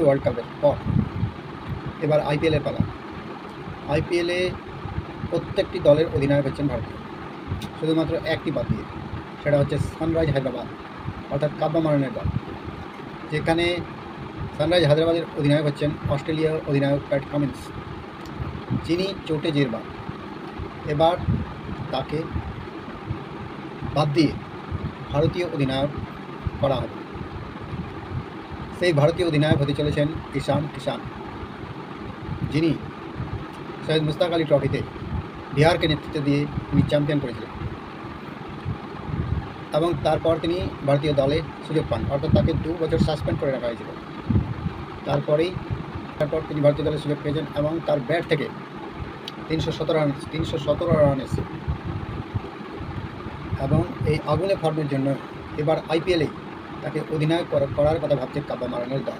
World কাপের পর এবার আইপিএলের পালা। আইপিএলে প্রত্যেকটি দলের অধিনায়ক হচ্ছেন ভারতীয়, শুধুমাত্র একটি বাদ দিয়ে, সেটা হচ্ছে সানরাইজ হায়দ্রাবাদ অর্থাৎ কাব্বা মারানের দল, যেখানে সানরাইজ হায়দ্রাবাদের অধিনায়ক হচ্ছেন অস্ট্রেলিয়ার অধিনায়ক প্যাট কামিন্স, যিনি চোটে জেরবার। এবার তাকে বাদ দিয়ে ভারতীয় অধিনায়ক করা হবে। সেই ভারতীয় অধিনায়ক হতে চলেছেন ঈশান কিষান, যিনি সৈয়দ মুস্তাক আলী ট্রফিতে বিহারকে নেতৃত্ব দিয়ে তিনি চ্যাম্পিয়ন করেছিলেন এবং তারপর তিনি ভারতীয় দলে সুযোগ পান, অর্থাৎ তাকে 2 বছর সাসপেন্ড করে রাখা হয়েছিল। তারপর তিনি ভারতীয় দলে সুযোগ পেয়েছেন এবং তার ব্যাট থেকে 317 রান এসেছে এবং এই আগুনে ফর্মের জন্য এবার আইপিএলে তাকে অধিনায়ক করার কথা ভাবছে কাব্বা মারানের দল।